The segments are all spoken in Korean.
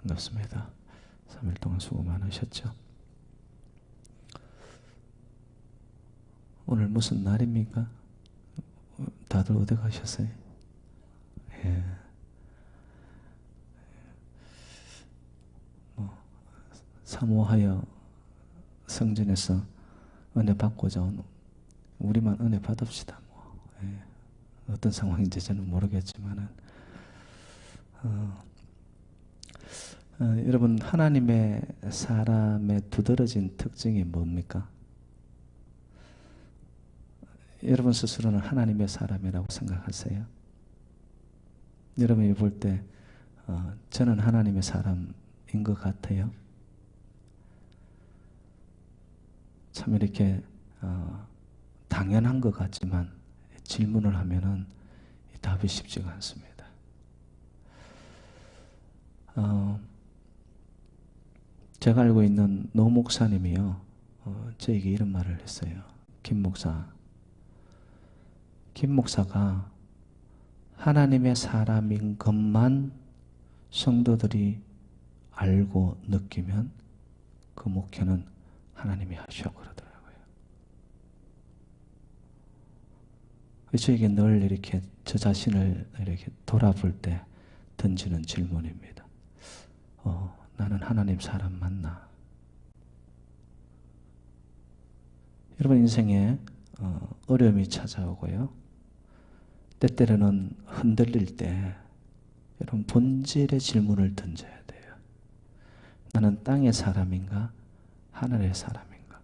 반갑습니다. 3일 동안 수고 많으셨죠? 오늘 무슨 날입니까? 다들 어디 가셨어요? 예. 사모하여 성전에서 은혜 받고자 온 우리만 은혜 받읍시다. 예. 어떤 상황인지 저는 모르겠지만은 여러분, 하나님의 사람의 두드러진 특징이 뭡니까? 여러분 스스로는 하나님의 사람이라고 생각하세요? 여러분이 볼 때 저는 하나님의 사람인 것 같아요? 참 이렇게 당연한 것 같지만 질문을 하면은 답이 쉽지가 않습니다. 제가 알고 있는 노 목사님이요, 저에게 이런 말을 했어요. 김 목사가 하나님의 사람인 것만 성도들이 알고 느끼면 그 목회는 하나님이 하시오 그러더라고요. 저에게 늘 이렇게 저 자신을 이렇게 돌아볼 때 던지는 질문입니다. 나는 하나님 사람 맞나? 여러분 인생에 어려움이 찾아오고요, 때때로는 흔들릴 때 여러분 본질의 질문을 던져야 돼요. 나는 땅의 사람인가? 하늘의 사람인가?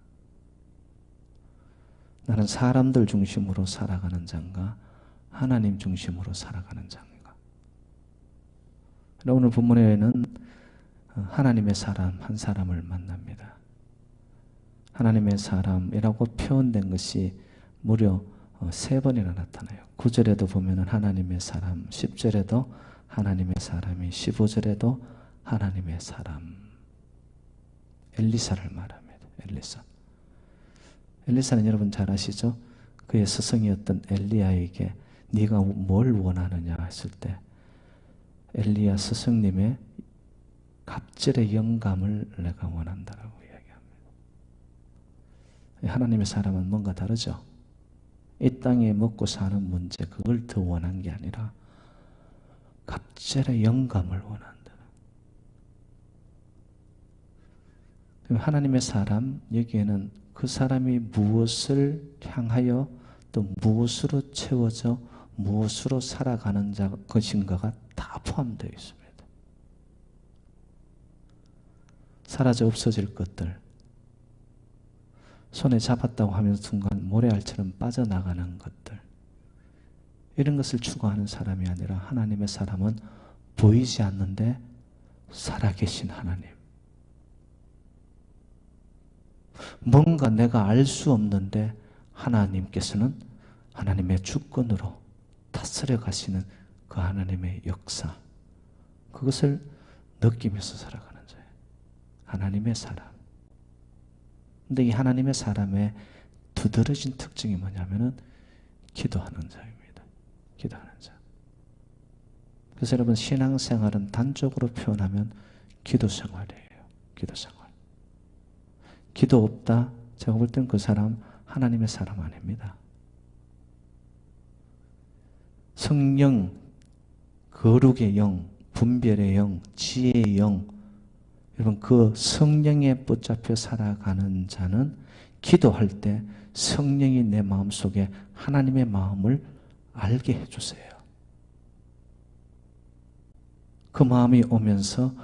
나는 사람들 중심으로 살아가는 자인가? 하나님 중심으로 살아가는 자인가? 오늘 본문에는 하나님의 사람 한 사람을 만납니다. 하나님의 사람이라고 표현된 것이 무려 3번이나 나타나요. 9절에도 보면은 하나님의 사람, 10절에도 하나님의 사람이, 15절에도 하나님의 사람. 엘리사를 말합니다. 엘리사는 여러분 잘 아시죠? 그의 스승이었던 엘리야에게 네가 뭘 원하느냐 했을 때 엘리야 스승님의 갑절의 영감을 내가 원한다라고 이야기합니다. 하나님의 사람은 뭔가 다르죠? 이 땅에 먹고 사는 문제, 그걸 더 원한 게 아니라 갑절의 영감을 원한다. 하나님의 사람, 여기에는 그 사람이 무엇을 향하여 또 무엇으로 채워져 무엇으로 살아가는 자 것인가가 다 포함되어 있습니다. 사라져 없어질 것들, 손에 잡았다고 하면 순간 모래알처럼 빠져나가는 것들, 이런 것을 추구하는 사람이 아니라 하나님의 사람은 보이지 않는데 살아계신 하나님, 뭔가 내가 알 수 없는데 하나님께서는 하나님의 주권으로 다스려 가시는 그 하나님의 역사, 그것을 느끼면서 살아가는 자예요. 하나님의 사람. 근데 이 하나님의 사람의 두드러진 특징이 뭐냐면은 기도하는 자입니다. 기도하는 자. 그래서 여러분 신앙생활은 단적으로 표현하면 기도생활이에요. 기도생활. 기도 없다? 제가 볼 땐 그 사람 하나님의 사람 아닙니다. 성령, 거룩의 영, 분별의 영, 지혜의 영, 여러분 그 성령에 붙잡혀 살아가는 자는 기도할 때 성령이 내 마음속에 하나님의 마음을 알게 해주세요. 그 마음이 오면서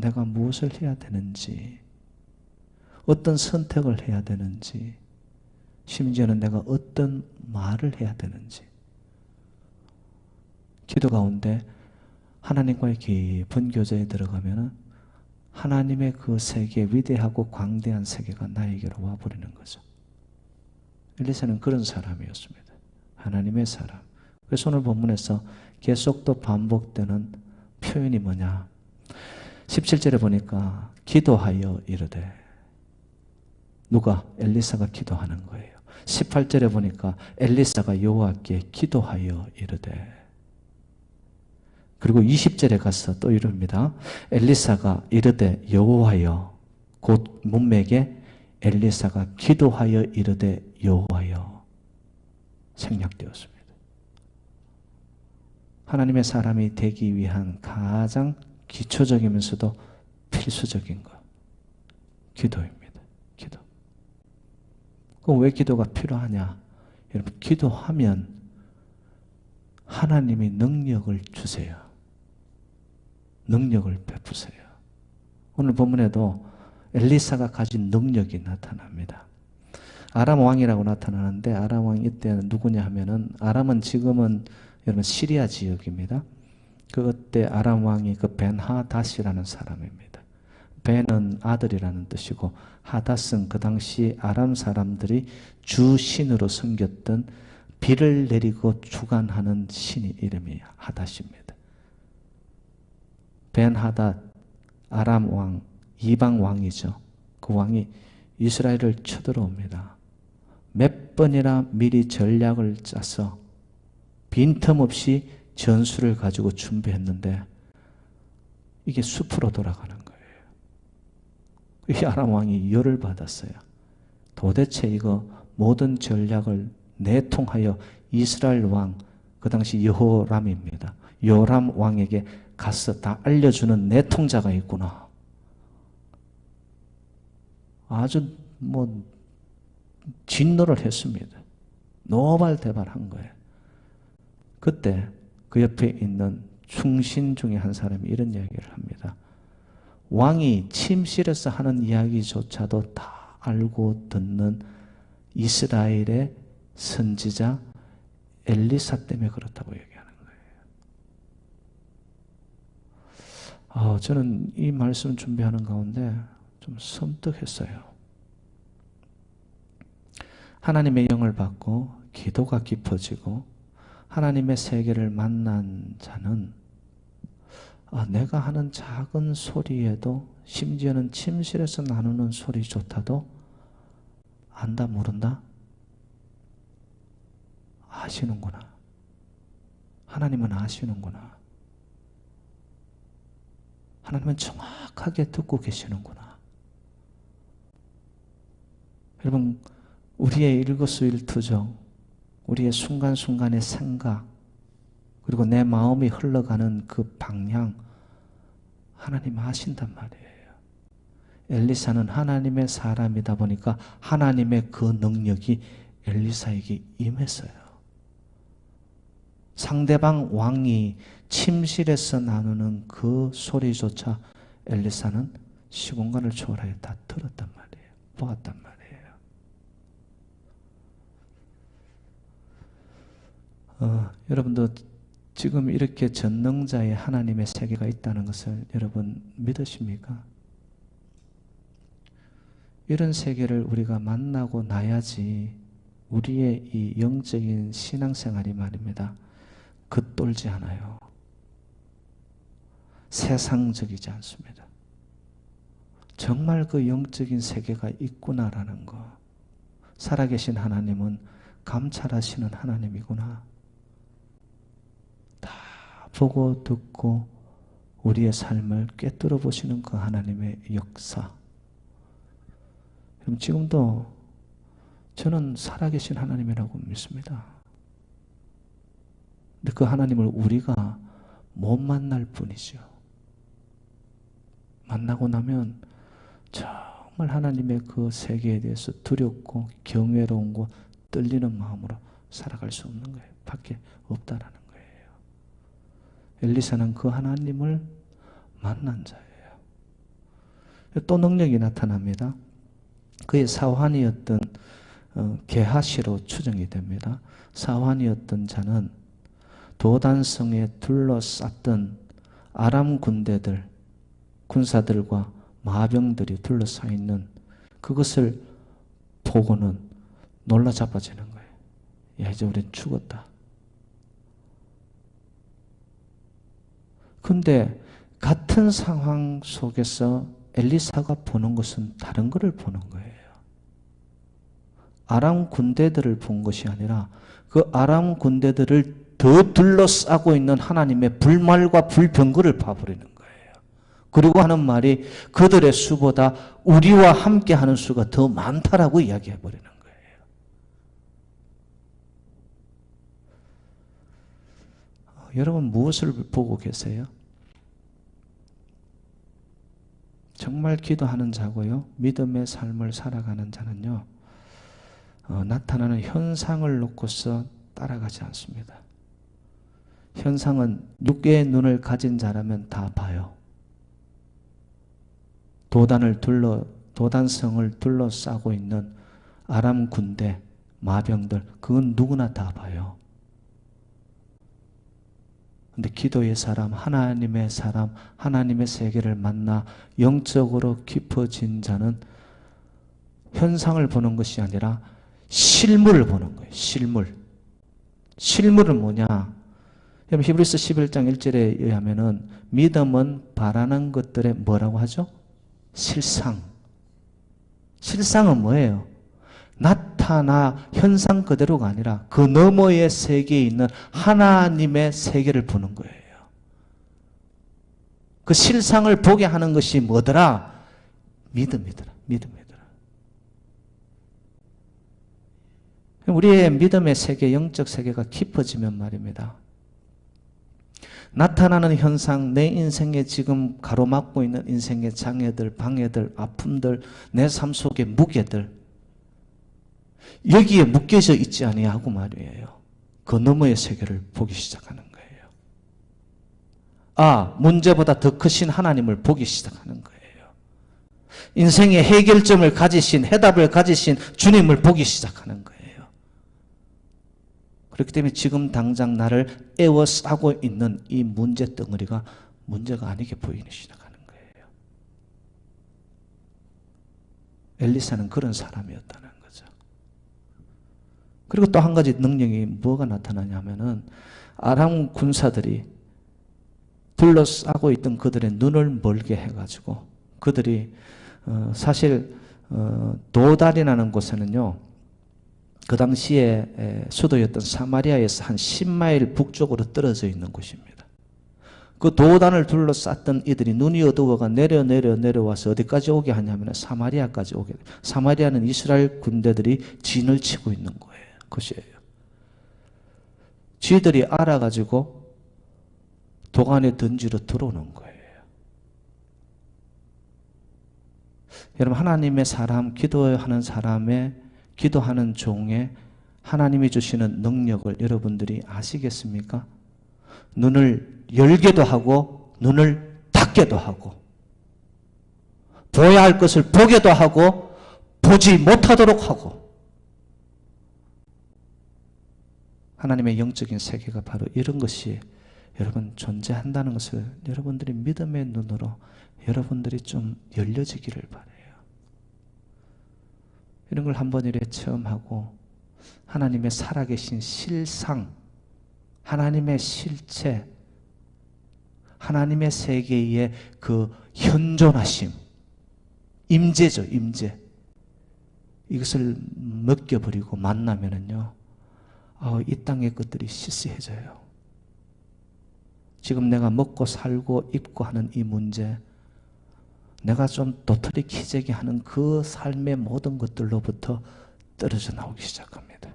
내가 무엇을 해야 되는지, 어떤 선택을 해야 되는지, 심지어는 내가 어떤 말을 해야 되는지, 기도 가운데 하나님과의 깊은 교제에 들어가면 하나님의 그 세계, 위대하고 광대한 세계가 나에게로 와버리는 거죠. 엘리사는 그런 사람이었습니다. 하나님의 사람. 그래서 오늘 본문에서 계속 또 반복되는 표현이 뭐냐, 17절에 보니까 기도하여 이르되, 누가? 엘리사가 기도하는 거예요. 18절에 보니까 엘리사가 여호와께 기도하여 이르되, 그리고 20절에 가서 또 이릅니다. 엘리사가 이르되 여호와여, 곧 문맥에 엘리사가 기도하여 이르되 여호와여 생략되었습니다. 하나님의 사람이 되기 위한 가장 기초적이면서도 필수적인 것, 기도입니다. 기도. 그럼 왜 기도가 필요하냐? 여러분, 기도하면 하나님이 능력을 주세요. 능력을 베푸세요. 오늘 본문에도 엘리사가 가진 능력이 나타납니다. 아람 왕이라고 나타나는데, 아람 왕이 이때는 누구냐 하면은, 아람은 지금은 여러분 시리아 지역입니다. 그때 아람 왕이 그 벤하닷이라는 사람입니다. 벤은 아들이라는 뜻이고, 하닷은 그 당시 아람 사람들이 주 신으로 섬겼던 비를 내리고 주관하는 신의 이름이 하닷입니다. 벤하닷, 아람 왕, 이방 왕이죠. 그 왕이 이스라엘을 쳐들어옵니다. 몇 번이나 미리 전략을 짜서 빈틈없이 전술을 가지고 준비했는데 이게 숲으로 돌아가는 거예요. 이 아람 왕이 열을 받았어요. 도대체 이거 모든 전략을 내통하여 이스라엘 왕, 그 당시 여호람입니다. 요람 왕에게 가서 다 알려주는 내통자가 있구나. 아주 진노를 했습니다. 노발대발한 거예요. 그때 그 옆에 있는 충신 중에 한 사람이 이런 이야기를 합니다. 왕이 침실에서 하는 이야기조차도 다 알고 듣는 이스라엘의 선지자 엘리사 때문에 그렇다고 얘기하는 거예요. 저는 이 말씀 준비하는 가운데 좀 섬뜩했어요. 하나님의 영을 받고 기도가 깊어지고 하나님의 세계를 만난 자는 내가 하는 작은 소리에도, 심지어는 침실에서 나누는 소리조차도 안다 모른다? 아시는구나. 하나님은 아시는구나. 하나님은 정확하게 듣고 계시는구나. 여러분, 우리의 일거수일투족, 우리의 순간순간의 생각, 그리고 내 마음이 흘러가는 그 방향, 하나님 아신단 말이에요. 엘리사는 하나님의 사람이다 보니까 하나님의 그 능력이 엘리사에게 임했어요. 상대방 왕이 침실에서 나누는 그 소리조차 엘리사는 시공간을 초월하여 다 들었단 말이에요. 보았단 말이에요. 여러분도 지금 이렇게 전능자의 하나님의 세계가 있다는 것을 여러분 믿으십니까? 이런 세계를 우리가 만나고 나야지 우리의 이 영적인 신앙생활이 말입니다. 겉돌지 않아요. 세상적이지 않습니다. 정말 그 영적인 세계가 있구나라는 거. 살아계신 하나님은 감찰하시는 하나님이구나. 다 보고 듣고 우리의 삶을 꿰뚫어 보시는 그 하나님의 역사. 그럼 지금도 저는 살아계신 하나님이라고 믿습니다. 근데 그 하나님을 우리가 못 만날 뿐이죠. 만나고 나면 정말 하나님의 그 세계에 대해서 두렵고 경외로운 떨리는 마음으로 살아갈 수 없는 거예요. 밖에 없다라는 거예요. 엘리사는 그 하나님을 만난 자예요. 또 능력이 나타납니다. 그의 사환이었던 게하시로 추정이 됩니다. 사환이었던 자는 도단성에 둘러쌌던 아람 군대들, 군사들과 마병들이 둘러싸 있는 그것을 보고는 놀라 자빠지는 거예요. 야, 이제 우린 죽었다. 근데 같은 상황 속에서 엘리사가 보는 것은 다른 것을 보는 거예요. 아람 군대들을 본 것이 아니라 그 아람 군대들을 더 둘러싸고 있는 하나님의 불말과 불병거를 봐버리는 거예요. 그리고 하는 말이 그들의 수보다 우리와 함께하는 수가 더 많다라고 이야기해버리는 거예요. 여러분 무엇을 보고 계세요? 정말 기도하는 자고요, 믿음의 삶을 살아가는 자는요, 나타나는 현상을 놓고서 따라가지 않습니다. 현상은 육의 눈을 가진 자라면 다 봐요. 도단성을 둘러싸고 있는 아람 군대, 마병들, 그건 누구나 다 봐요. 근데 기도의 사람, 하나님의 사람, 하나님의 세계를 만나 영적으로 깊어진 자는 현상을 보는 것이 아니라 실물을 보는 거예요. 실물은 뭐냐? 여러분 히브리서 11장 1절에 의하면은 믿음은 바라는 것들의 뭐라고 하죠? 실상. 실상은 뭐예요? 나타나 현상 그대로가 아니라 그 너머의 세계에 있는 하나님의 세계를 보는 거예요. 그 실상을 보게 하는 것이 뭐더라? 믿음이더라. 우리의 믿음의 세계, 영적 세계가 깊어지면 말입니다, 나타나는 현상, 내 인생에 지금 가로막고 있는 인생의 장애들, 방해들, 아픔들, 내 삶 속의 무게들, 여기에 묶여져 있지 아니하고 말이에요, 그 너머의 세계를 보기 시작하는 거예요. 아, 문제보다 더 크신 하나님을 보기 시작하는 거예요. 인생의 해결점을 가지신, 해답을 가지신 주님을 보기 시작하는 거예요. 그렇기 때문에 지금 당장 나를 에워싸고 있는 이 문제 덩어리가 문제가 아니게 보이기 시작하는 거예요. 엘리사는 그런 사람이었다는 거죠. 그리고 또 한 가지 능력이 뭐가 나타나냐면은 아람 군사들이 둘러싸고 있던 그들의 눈을 멀게 해가지고 그들이 사실 도달이라는 곳에는요, 그 당시에 수도였던 사마리아에서 한 10마일 북쪽으로 떨어져 있는 곳입니다. 그 도단을 둘러쌌던 이들이 눈이 어두워가 내려와서 어디까지 오게 하냐면 사마리아까지 오게 돼요. 사마리아는 이스라엘 군대들이 진을 치고 있는 거예요. 그것이에요. 쥐들이 알아가지고 도간에 던지러 들어오는 거예요. 여러분 하나님의 사람, 기도하는 사람의, 기도하는 종의 하나님이 주시는 능력을 여러분들이 아시겠습니까? 눈을 열게도 하고 눈을 닫게도 하고 보아야 할 것을 보게도 하고 보지 못하도록 하고, 하나님의 영적인 세계가 바로 이런 것이 여러분 존재한다는 것을 여러분들이 믿음의 눈으로 여러분들이 좀 열려지기를 바라요. 이런 걸 한번 이래 체험하고 하나님의 살아계신 실상, 하나님의 실체, 하나님의 세계의 그 현존하심, 임재죠, 임재. 이것을 느껴버리고 만나면은요, 이 땅의 것들이 시시해져요. 지금 내가 먹고 살고 입고 하는 이 문제, 내가 좀 도토리 키재기 하는 그 삶의 모든 것들로부터 떨어져 나오기 시작합니다.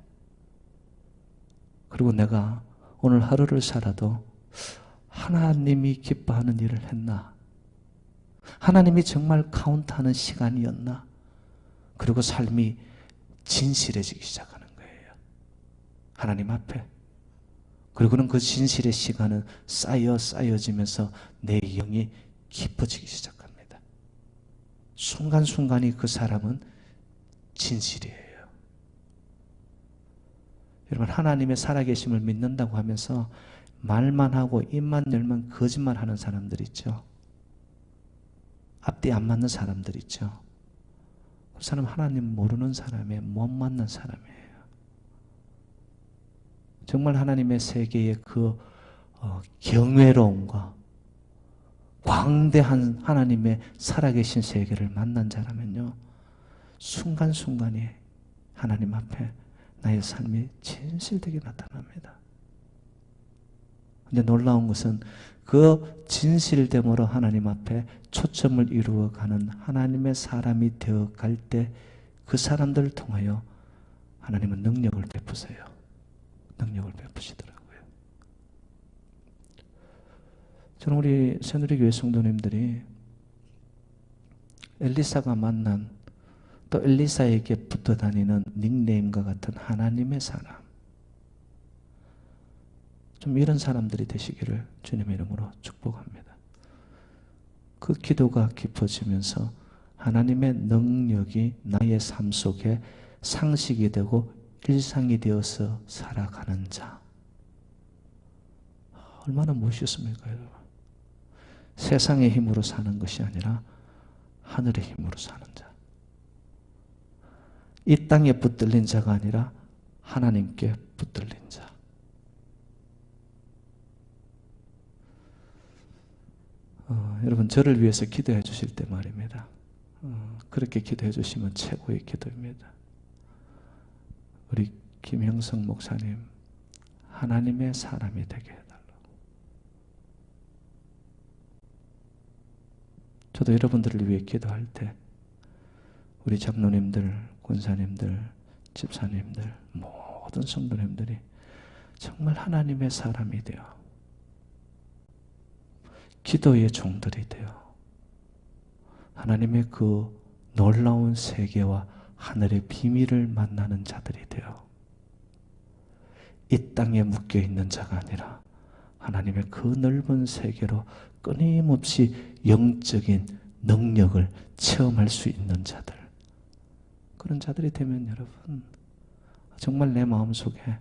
그리고 내가 오늘 하루를 살아도 하나님이 기뻐하는 일을 했나? 하나님이 정말 카운트하는 시간이었나? 그리고 삶이 진실해지기 시작하는 거예요. 하나님 앞에. 그리고는 그 진실의 시간은 쌓여지면서 내 영이 깊어지기 시작합니다. 순간순간이 그 사람은 진실이에요. 여러분 하나님의 살아계심을 믿는다고 하면서 말만 하고 입만 열면 거짓말하는 사람들 있죠. 앞뒤 안 맞는 사람들 있죠. 그 사람 하나님 모르는 사람이에요. 못 맞는 사람이에요. 정말 하나님의 세계의 그 경외로움과 광대한 하나님의 살아계신 세계를 만난 자라면요, 순간순간에 하나님 앞에 나의 삶이 진실되게 나타납니다. 근데 놀라운 것은 그 진실됨으로 하나님 앞에 초점을 이루어가는 하나님의 사람이 되어갈 때 그 사람들을 통하여 하나님은 능력을 베푸세요. 능력을 베푸시더라고요. 저는 우리 새누리교회 성도님들이 엘리사가 만난 또 엘리사에게 붙어 다니는 닉네임과 같은 하나님의 사람, 좀 이런 사람들이 되시기를 주님의 이름으로 축복합니다. 그 기도가 깊어지면서 하나님의 능력이 나의 삶 속에 상식이 되고 일상이 되어서 살아가는 자, 얼마나 멋있습니까, 여러분? 세상의 힘으로 사는 것이 아니라 하늘의 힘으로 사는 자, 이 땅에 붙들린 자가 아니라 하나님께 붙들린 자. 여러분, 저를 위해서 기도해 주실 때 말입니다. 그렇게 기도해 주시면 최고의 기도입니다. 우리 김형성 목사님, 하나님의 사람이 되게 해달라고. 저도 여러분들을 위해 기도할 때 우리 장로님들, 권사님들, 집사님들, 모든 성도님들이 정말 하나님의 사람이 되어 기도의 종들이 되어 하나님의 그 놀라운 세계와 하늘의 비밀을 만나는 자들이 되어 이 땅에 묶여있는 자가 아니라 하나님의 그 넓은 세계로 끊임없이 영적인 능력을 체험할 수 있는 자들, 그런 자들이 되면 여러분 정말 내 마음속에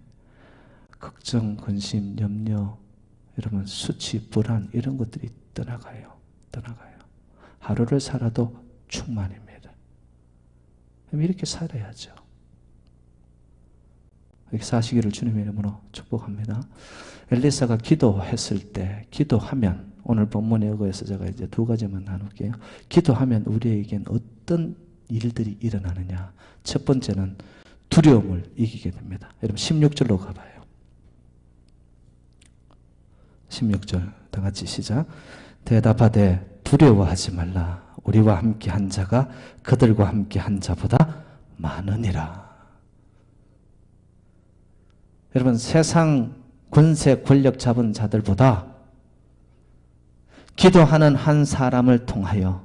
걱정, 근심, 염려, 여러분 수치, 불안 이런 것들이 떠나가요. 하루를 살아도 충만입니다. 이렇게 살아야죠. 이렇게 사시기를 주님의 이름으로 축복합니다. 엘리사가 기도했을 때, 기도하면, 오늘 본문에 의거해서 제가 이제 두 가지만 나눌게요. 기도하면 우리에겐 어떤 일들이 일어나느냐. 첫 번째는 두려움을 이기게 됩니다. 여러분 16절로 가봐요. 16절 다 같이 시작. 대답하되 두려워하지 말라. 우리와 함께 한 자가 그들과 함께 한 자보다 많으니라. 여러분 세상 권세 권력 잡은 자들보다 기도하는 한 사람을 통하여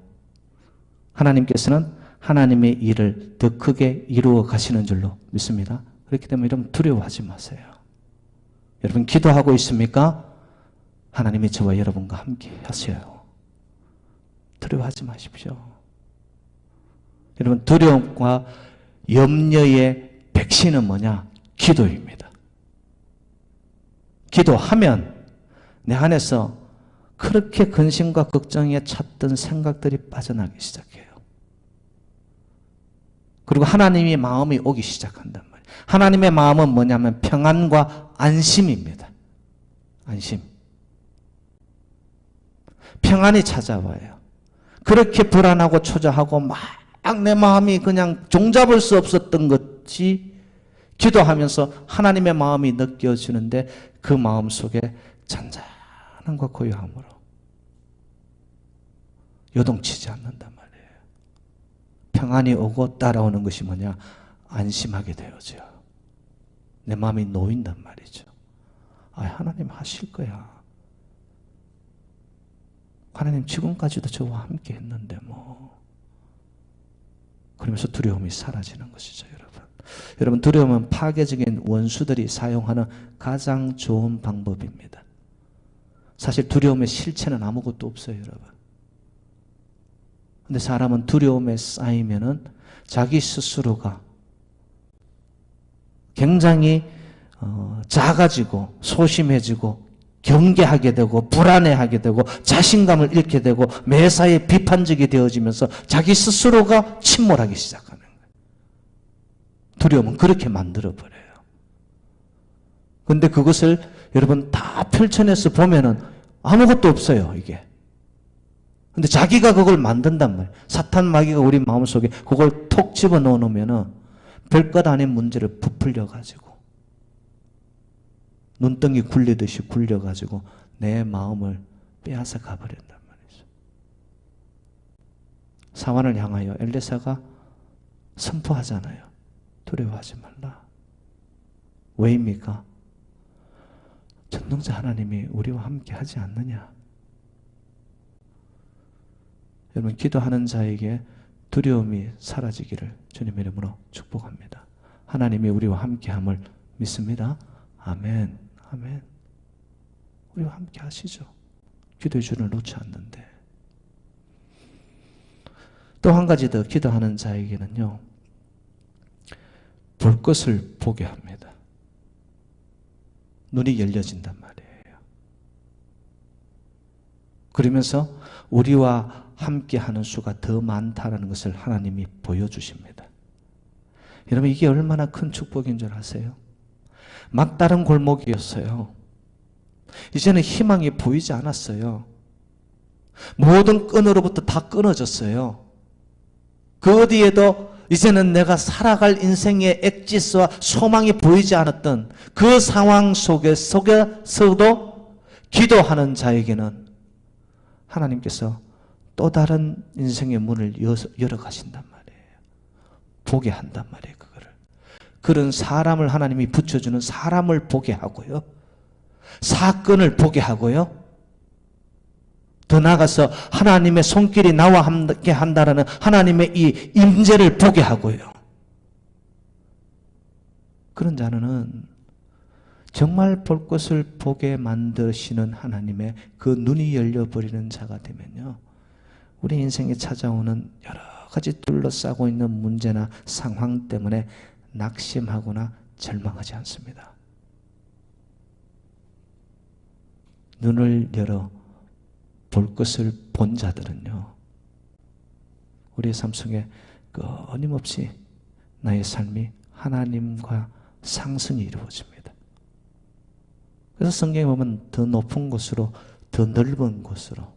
하나님께서는 하나님의 일을 더 크게 이루어 가시는 줄로 믿습니다. 그렇기 때문에 여러분 두려워하지 마세요. 여러분 기도하고 있습니까? 하나님이 저와 여러분과 함께 하세요. 두려워하지 마십시오. 여러분 두려움과 염려의 백신은 뭐냐? 기도입니다. 기도하면 내 안에서 그렇게 근심과 걱정에 찼던 생각들이 빠져나기 시작해요. 그리고 하나님의 마음이 오기 시작한단 말이에요. 하나님의 마음은 뭐냐면 평안과 안심입니다. 안심. 평안이 찾아와요. 그렇게 불안하고 초조하고 막 내 마음이 그냥 종잡을 수 없었던 것이 기도하면서 하나님의 마음이 느껴지는데 그 마음 속에 잔잔함과 고요함으로 요동치지 않는단 말이에요. 평안이 오고 따라오는 것이 뭐냐? 안심하게 되어져. 내 마음이 놓인단 말이죠. 아, 하나님 하실 거야. 하나님 지금까지도 저와 함께 했는데 뭐. 그러면서 두려움이 사라지는 것이죠, 여러분. 여러분 두려움은 파괴적인 원수들이 사용하는 가장 좋은 방법입니다. 사실 두려움의 실체는 아무것도 없어요, 여러분. 근데 사람은 두려움에 쌓이면은 자기 스스로가 굉장히 작아지고 소심해지고 경계하게 되고 불안해하게 되고 자신감을 잃게 되고 매사에 비판적이 되어지면서 자기 스스로가 침몰하기 시작하는 거예요. 두려움은 그렇게 만들어버려요. 그런데 그것을 여러분 다 펼쳐내서 보면은 아무것도 없어요, 이게. 근데 자기가 그걸 만든단 말이에요. 사탄 마귀가 우리 마음속에 그걸 톡 집어넣어 놓으면은 별것 아닌 문제를 부풀려 가지고 눈덩이 굴리듯이 굴려가지고 내 마음을 빼앗아 가버린단 말이죠. 사환을 향하여 엘리사가 선포하잖아요. 두려워하지 말라. 왜입니까? 전능자 하나님이 우리와 함께 하지 않느냐. 여러분, 기도하는 자에게 두려움이 사라지기를 주님의 이름으로 축복합니다. 하나님이 우리와 함께함을 믿습니다. 아멘. 아멘. 우리와 함께 하시죠. 기도의 줄을 놓지 않는데. 또 한 가지 더, 기도하는 자에게는요, 볼 것을 보게 합니다. 눈이 열려진단 말이에요. 그러면서 우리와 함께하는 수가 더 많다는 것을 하나님이 보여주십니다. 여러분, 이게 얼마나 큰 축복인 줄 아세요? 막다른 골목이었어요. 이제는 희망이 보이지 않았어요. 모든 끈으로부터 다 끊어졌어요. 그 어디에도 이제는 내가 살아갈 인생의 엑지스와 소망이 보이지 않았던 그 상황 속에서도 기도하는 자에게는 하나님께서 또 다른 인생의 문을 열어 가신단 말이에요. 보게 한단 말이에요, 그거를. 그런 사람을 하나님이 붙여주는 사람을 보게 하고요. 사건을 보게 하고요. 더 나아가서 하나님의 손길이 나와 함께 한다라는 하나님의 이 임재를 보게 하고요. 그런 자는 정말 볼 것을 보게 만드시는 하나님의 그 눈이 열려버리는 자가 되면요, 우리 인생에 찾아오는 여러 가지 둘러싸고 있는 문제나 상황 때문에 낙심하거나 절망하지 않습니다. 눈을 열어 볼 것을 본 자들은요, 우리의 삶 속에 끊임없이 나의 삶이 하나님과 상승이 이루어집니다. 그래서 성경에 보면 더 높은 곳으로, 더 넓은 곳으로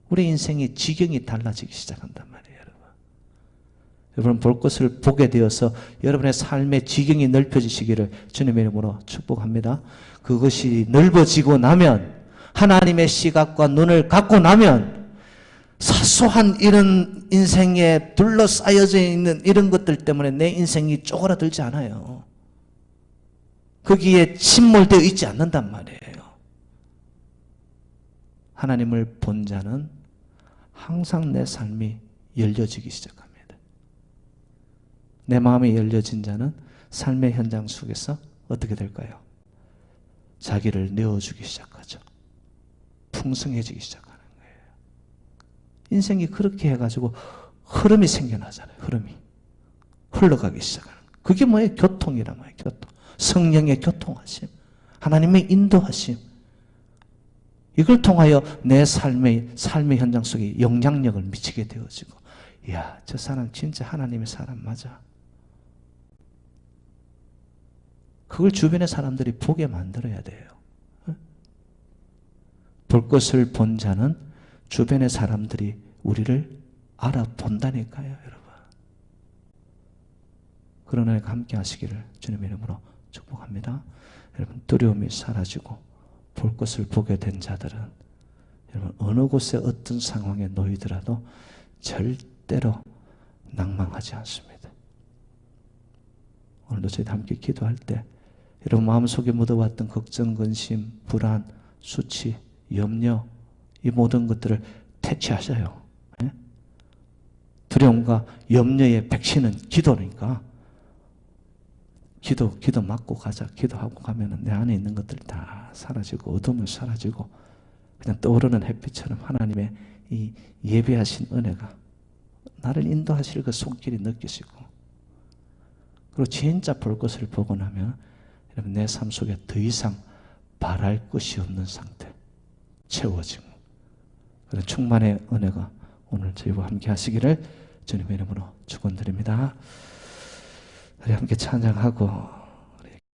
우리 인생의 지경이 달라지기 시작한단 말이에요, 여러분. 여러분, 볼 것을 보게 되어서 여러분의 삶의 지경이 넓혀지시기를 주님의 이름으로 축복합니다. 그것이 넓어지고 나면, 하나님의 시각과 눈을 갖고 나면 사소한 이런 인생에 둘러싸여져 있는 이런 것들 때문에 내 인생이 쪼그라들지 않아요. 거기에 침몰되어 있지 않는단 말이에요. 하나님을 본 자는 항상 내 삶이 열려지기 시작합니다. 내 마음이 열려진 자는 삶의 현장 속에서 어떻게 될까요? 자기를 내어주기 시작하죠. 풍성해지기 시작하는 거예요. 인생이 그렇게 해가지고 흐름이 생겨나잖아요. 흐름이 흘러가기 시작하는 거예요. 그게 뭐예요? 교통이란 말이에요. 교통. 성령의 교통하심, 하나님의 인도하심, 이걸 통하여 내 삶의 현장 속에 영향력을 미치게 되어지고, 이야, 저 사람 진짜 하나님의 사람 맞아. 그걸 주변의 사람들이 보게 만들어야 돼요. 볼 것을 본 자는 주변의 사람들이 우리를 알아본다니까요, 여러분. 그런 은혜가 함께 하시기를 주님의 이름으로 축복합니다. 여러분, 두려움이 사라지고 볼 것을 보게 된 자들은 여러분, 어느 곳에 어떤 상황에 놓이더라도 절대로 낭망하지 않습니다. 오늘도 저희도 함께 기도할 때 여러분 마음속에 묻어왔던 걱정, 근심, 불안, 수치, 염려, 이 모든 것들을 퇴치하셔요. 두려움과 염려의 백신은 기도니까 기도 맞고 가자. 기도하고 가면 내 안에 있는 것들 다 사라지고 어둠은 사라지고 그냥 떠오르는 햇빛처럼 하나님의 이 예배하신 은혜가 나를 인도하실 그 손길이 느껴지고, 그리고 진짜 볼 것을 보고 나면 여러분 내 삶 속에 더 이상 바랄 것이 없는 상태, 채워지고, 그런 충만의 은혜가 오늘 저희와 함께 하시기를 주님의 이름으로 축원드립니다. 우리 함께 찬양하고